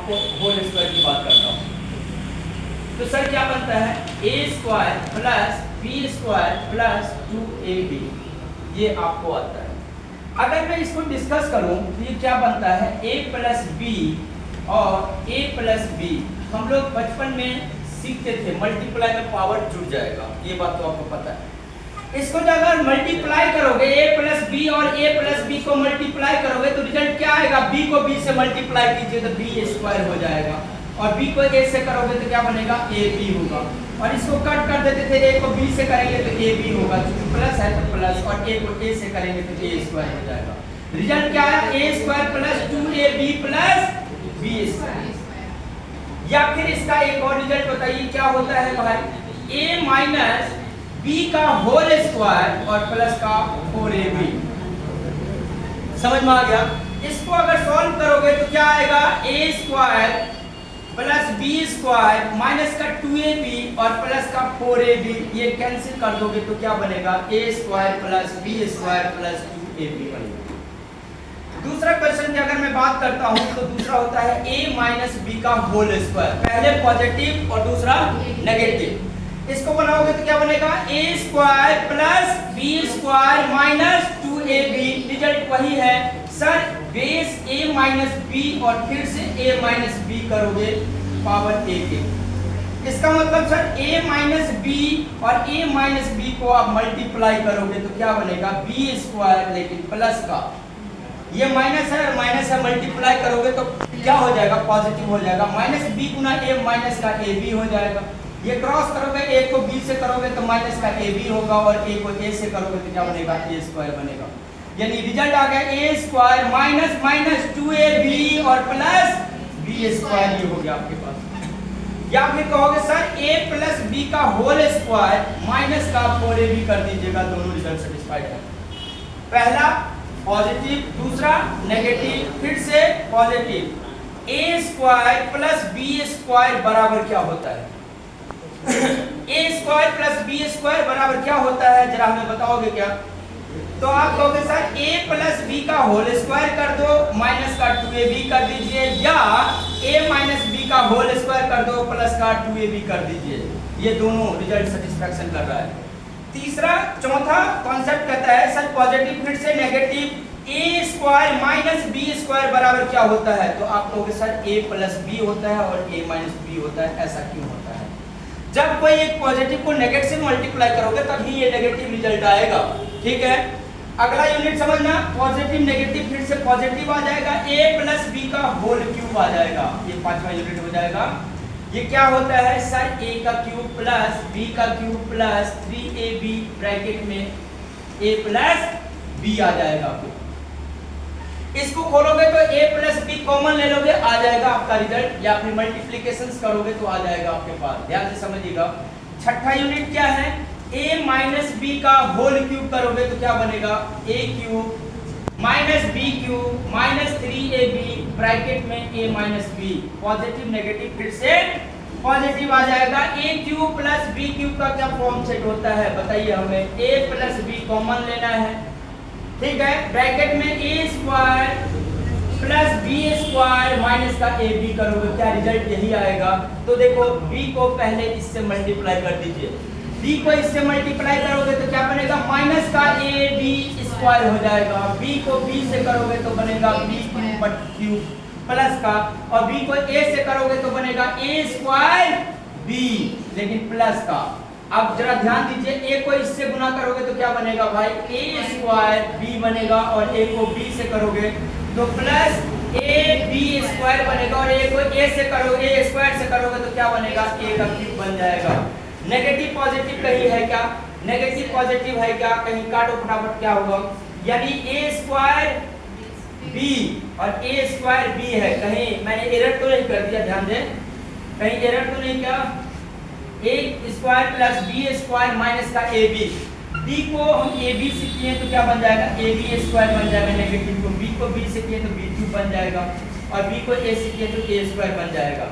आपको whole square की बात करता हूँ। तो सर क्या बनता है, A square plus B square plus 2ab, ये आपको आता है। अगर मैं इसको डिस्कस करूं तो ये क्या बनता है, a प्लस बी और a प्लस बी। हम लोग बचपन में सीखते थे मल्टीप्लाई में पावर जुड़ जाएगा, ये बात तो आपको पता है। इसको जब अगर मल्टीप्लाई करोगे a प्लस बी और a प्लस बी को मल्टीप्लाई करोगे तो रिजल्ट क्या आएगा, b को b से मल्टीप्लाई कीजिए तो b स्क्वायर हो जाएगा, और b को a से करोगे तो क्या बनेगा, ab होगा। और इसको कट कर देते थे, a को b से करेंगे तो ab होगा, क्योंकि प्लस है तो प्लस, और a को a से करेंगे तो a स्क्वायर हो जाएगा। रिजल्ट क्या है, a square plus 2ab plus b square. या फिर इसका एक और रिजल्ट बताइए क्या होता है भाई, a माइनस b का होल स्क्वायर और प्लस का 4ab। समझ में आ गया। इसको अगर सॉल्व करोगे तो क्या आएगा, a square plus b square minus का 2ab और प्लस का 4ab, ये कैंसिल कर दोगे तो क्या बनेगा, a square plus b square plus 2ab बनेगा। दूसरा क्वेश्चन की अगर मैं बात करता हूं तो दूसरा होता है a माइनस b का होल स्क्वायर, पहले पॉजिटिव और दूसरा नेगेटिव। इसको बनाओगे तो क्या बनेगा, a square plus b square minus 2ab, result वही है sir, base a minus b और फिर से a माइनस b करोगे पावर a के। इसका मतलब सर a माइनस b और a माइनस b को आप मल्टीप्लाई करोगे तो क्या बनेगा, b स्क्वायर लेकिन प्लस का, ये माइनस है और माइनस है, मल्टीप्लाई करोगे तो क्या हो जाएगा, पॉजिटिव हो जाएगा, minus b Guna a minus का ab हो जाएगा। ये क्रॉस करोगे, a को b से करोगे तो माइनस का ab होगा, और a को a से करोगे तो क्या बनेगा, a स्क्वायर बनेगा। यानी रिजल्ट आ गया a square minus minus 2ab और प्लस b स्क्वायर, ये हो गया आपके पास। या फिर कहोगे सर a प्लस b का होल स्क्वायर माइनस का 4ab कर दीजिएगा, दोनों रिजल्ट सेटिस्फाइड है। पहला पॉजिटिव, दूसरा नेगेटिव, फिर से positive. a square plus b square बराबर क्या होता है, a square plus b square बराबर क्या होता है, जरा हमें बताओगे क्या। तो आप कहोगे सर a प्लस b का होल स्क्वायर कर दो, माइनस का 2ab कर दीजिए, या a माइनस b का होल स्क्वायर कर दो, प्लस का 2ab कर दीजिए। ये दोनों रिजल्ट सेटिस्फैक्शन कर रहा है। तीसरा चौथा कॉन्सेप्ट कहता है सर पॉजिटिव फिर से negative, a square minus b square बराबर क्या होता है। तो आप कहोगे सर a प्लस b होता है और a माइनस b होता है। ऐसा क्यों होता है, जब कोई एक पॉजिटिव को नेगेटिव से मल्टीप्लाई करोगे तभी ये नेगेटिव रिजल्ट आएगा। ठीक है, अगला यूनिट समझना, पॉजिटिव नेगेटिव फिर से पॉजिटिव आ जाएगा, a प्लस b का होल क्यूब आ जाएगा, ये पांचवा यूनिट हो जाएगा। ये क्या होता है सर, a का क्यूब प्लस b का क्यूब प्लस 3ab ब्रैकेट में a प्लस b आ जाएगा आपको। इसको खोलोगे तो a प्लस b कॉमन ले लोगे, आ जाएगा आपका रिजल्ट, या फिर मल्टीप्लिकेशंस करोगे तो आ जाएगा आपके पास। ध्यान से समझिएगा। छठा यूनिट क्या है, a माइनस b का होल क्यूब करोगे तो क्या बनेगा, a cube minus b cube minus 3ab bracket में a minus b, positive negative फिर से पॉजिटिव आ जाएगा। a cube plus b cube का क्या फॉर्म सेट होता है बताइए हमें, a प्लस b कॉमन लेना है। ठीक है, ब्रैकेट में a square plus b square minus का ab करोगे, क्या रिजल्ट यही आएगा। तो देखो b को पहले इससे मल्टीप्लाई कर दीजिए, b को इससे मल्टीप्लाई करोगे तो क्या बनेगा, माइनस का ab स्क्वायर हो जाएगा, b को b से करोगे तो बनेगा b क्यूब प्लस का, और b को a से करोगे तो बनेगा a स्क्वायर b लेकिन प्लस का। अब जरा ध्यान दीजिए, a को इससे गुना करोगे तो क्या बनेगा भाई, a स्क्वायर b बनेगा, और a को b से करोगे तो प्लस ab स्क्वायर बनेगा, और a को a से करोगे, a स्क्वायर से करोगे तो क्या बनेगा, a का क्यूब बन जाएगा। नेगेटिव पॉजिटिव कहीं है क्या, नेगेटिव पॉजिटिव है क्या, कहीं काटो फटाफट क्या होगा, यानी a स्क्वायर b और a स्क्वायर b है, कहीं मैंने एरर तो नहीं कर दिया, ध्यान दें, कहीं एरर तो नहीं किया। a square plus b square minus का ab, b को हम ab से किए तो क्या बन जाएगा, ab स्क्वायर बन जाएगा नेगेटिव को, b को b से किए तो b क्यूब बन जाएगा, और b को a से किए तो a स्क्वायर बन जाएगा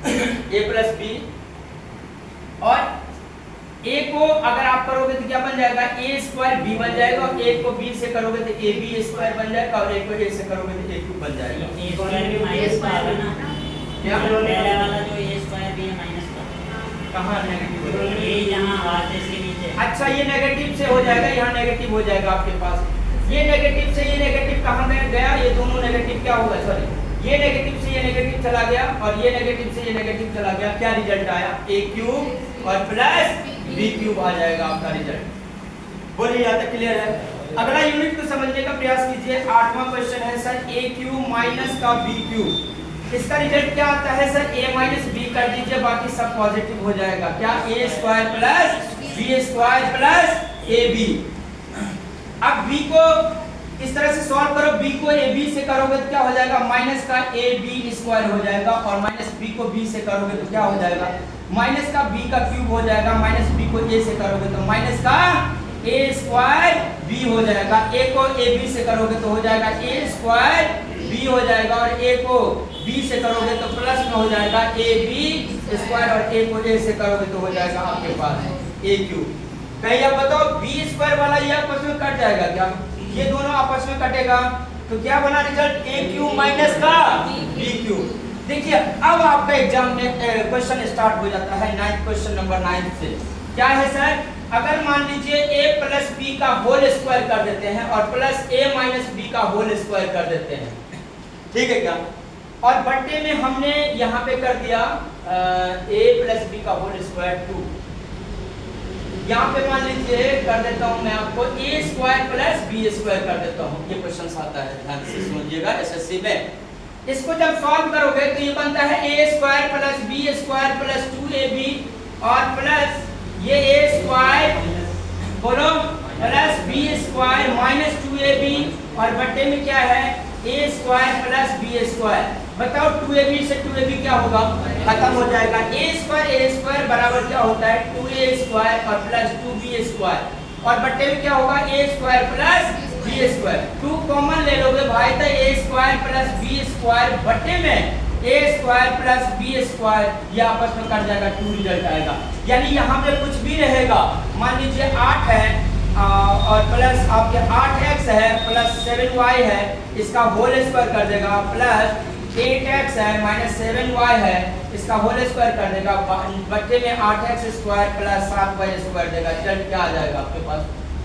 a प्लस b। और a को अगर आप करोगे तो क्या बन जाएगा, a स्क्वायर b बन जाएगा, और a को b से करोगे तो ab स्क्वायर बन जाएगा, और a को a से करोगे तो a क्यूब बन जाएगा। क्या पहले वाला जो a स्क्वायर भी है माइनस का, कहाँ नेगेटिव हो ये यहाँ बात है इसके नीचे। अच्छा ये नेगेटिव से हो जाएगा, यहाँ नेगेटिव हो जाएगा आपके पास। ये नेगेटिव से ये नेगेटिव कहाँ गया, ये दोनों नेगेटिव क्या होगा, सॉरी ये नेगेटिव से ये नेगेटिव चला गया और ये नेगेटिव से ये नेगेटिव चला गया, क्या रिजल्ट आया, a क्यूब और प्लस b क्यूब आ जाएगा आपका रिजल्ट। बोलिए यहाँ तक क्लियर है। अगला यूनिट को समझने का प्रयास कीजिए। 8वां क्वेश्चन है सर a क्यूब माइनस का b क्यूब, इसका रिजल्ट क्या आता है सर, a माइनस b कर दीजिए, बाकी सब पॉजिटिव हो जाएगा, क्या a square plus b square plus ab। अब b को इस तरह से सॉल्व करो, b को ab से करोगे तो क्या हो जाएगा, माइनस का ab स्क्वायर हो जाएगा, और माइनस b को b से करोगे तो क्या हो जाएगा, माइनस का b का क्यूब हो जाएगा, माइनस b को a से करोगे तो माइनस का a स्क्वायर b हो जाएगा, a को ab से करोगे तो हो जाएगा a स्क्वायर b हो जाएगा, और a को b से करोगे तो प्लस में हो जाएगा ab स्क्वायर, और a को a से करोगे तो हो जाएगा आपके पास a क्यूब। कहीं आप बताओ b स्क्वायर वाला ये आपस में कट जाएगा क्या, ये दोनों आपस में कटेगा तो क्या बना रिजल्ट, a क्यूब माइनस का b क्यूब। देखिए अब आपका एग्जाम में क्वेश्चन स्टार्ट हो जाता है 9th क्वेश्चन नंबर 9 से। क्या है सर, अगर मान लीजिए a प्लस b का होल स्क्वायर कर देते हैं और प्लस a माइनस b का होल स्क्वायर कर देते हैं, ठीक है क्या, और बट्टे में हमने यहाँ पे कर दिया a प्लस b का होल स्क्वायर 2, यहाँ पे मान लीजिए कर देता हूँ मैं आपको a square plus b square कर देता हूँ। ये क्वेश्चन आता है, ध्यान से समझिएगा एसएससी में। इसको जब सॉल्व करोगे तो ये बनता है a square plus b square plus 2ab और प्लस ये a स्क्वायर बोलो plus b square minus 2ab, और बट्टे में क्या है a square plus b square. बताओ 2ab से 2ab क्या होगा, खत्म हो जाएगा, a स्क्वायर बराबर क्या होता है 2a स्क्वायर और प्लस 2b स्क्वायर, और बट्टे में क्या होगा a square plus b square. 2 common ले लोगे भाई तो a square plus b square बट्टे में a square plus b square, ये आपस में कट जाएगा, 2 रिजल्ट आएगा। यानी यहाँ पे कुछ भी रहेगा, मान लीजिए 8 है और प्लस आपके 8x है प्लस 7y है, इसका होल स्क्वायर कर देगा, प्लस 8x है माइनस 7y है, इसका होल स्क्वायर कर देगा, बच्चे में 8x square plus 7y square देगा, रिजल्ट क्या आ जाएगा आपके पास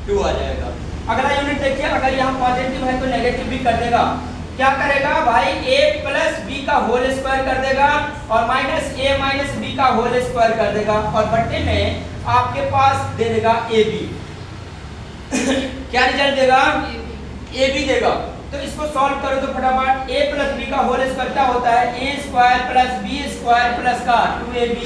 2 आ जाएगा। अगला यूनिट देखिए, अगर यहाँ पॉजिटिव है तो नेगेटिव भी कर देगा, क्या करेगा भाई a प्लस b का होल स्क्वायर कर देगा और माइनस a माइनस b का होल स्क्वायर कर देगा, और बट्टे में आपके पास दे देगा ab क्या रिजल्ट देगा, ab देगा। तो इसको सॉल्व करो तो फटाफट a प्लस b का होल स्क्वायर क्या होता है, a square plus b square plus का 2ab,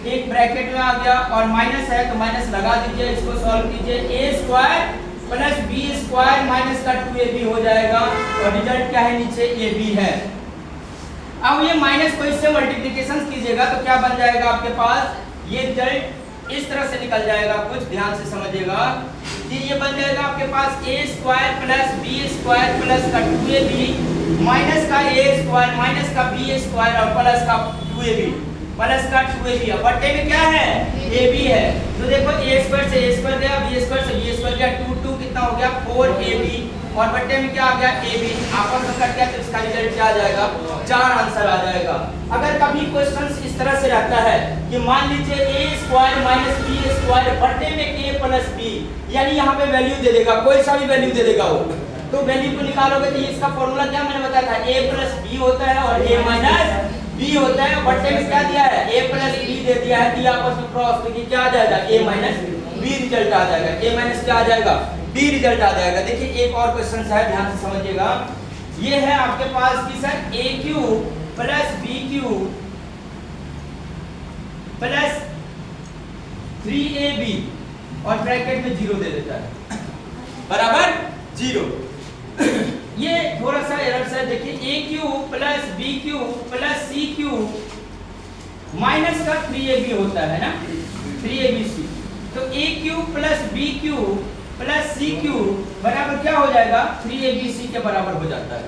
एक ब्रैकेट में आ गया और माइनस है तो माइनस लगा दीजिए, इसको सॉल्व कीजिए, a square plus b square minus का 2ab हो जाएगा, और रिजल्ट क्या है नीचे ab है। अब ये माइनस को इससे मल्टीप्लिकेशन कीजिएगा तो क्या बन जाएगा आपके पास, ये रिजल्ट इस तरह से निकल जाएगा, कुछ ध्यान से समझिएगा कि ये बन जाएगा आपके पास a square plus b square plus का 2ab माइनस का a स्क्वायर माइनस का b स्क्वायर और प्लस का 2ab प्लस का 2ab, बट्टे में क्या है ab है, तो देखो a स्क्वायर से a स्क्वायर गया, b स्क्वायर से b स्क्वायर गया, 2 2 कितना हो गया 4ab, और बट्टे में क्या आ गया ab, आपस में कट गया तो इसका रिजल्ट क्या आ जाएगा 4 आंसर आ जाएगा। अगर कभी क्वेश्चन इस तरह से रहता है कि मान लीजिए a square minus b square बट्टे में a प्लस b, यानी यहाँ पे वैल्यू दे देगा, कोई सा भी वैल्यू दे देगा वो, तो वैल्यू को निकालोगे तो इसका फॉर्मूला क्या मैंने बताया था, a प्लस b होता है और a माइनस b होता है, बट्टे में क्या दिया है a प्लस b दे दिया है, दिया आपस में क्रॉस तो क्या आ जाएगा a माइनस b रिजल्ट आ जाएगा, a माइनस क्या आ जाएगा b रिजल्ट आ जाएगा। देखिए एक और क्वेश्चन है, ध्यान से समझिएगा, ये है आपके पास कि sir a cube plus b cube plus 3ab और ब्रैकेट में 0 दे देता है बराबर 0। ये थोड़ा सा एरर है, देखिए a cube plus b cube plus c cube minus का 3ab होता है ना 3abc, तो a cube plus b cube plus c cube बराबर क्या हो जाएगा 3abc के बराबर हो जाता है,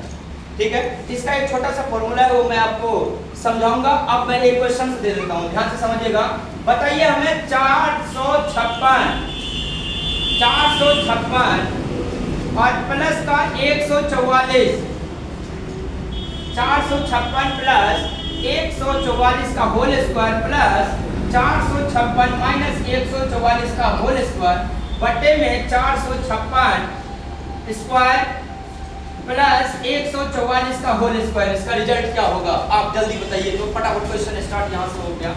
ठीक है। इसका एक छोटा सा फॉर्मूला है वो मैं आपको समझाऊंगा। अब मैं एक क्वेश्चन दे देता हूं, ध्यान से समझिएगा। बताइए हमें 456 और प्लस का 144, 456 प्लस 144 का होल स्क्वायर प्लस 456 माइनस 144 का होल स्क्वायर बटे में 456 स्क्वायर प्लस 144 का होल स्क्वायर, इसका रिजल्ट क्या होगा आप जल्दी बताइए। तो फटाफट क्वेश्चन स्टार्ट यहाँ से हो गया।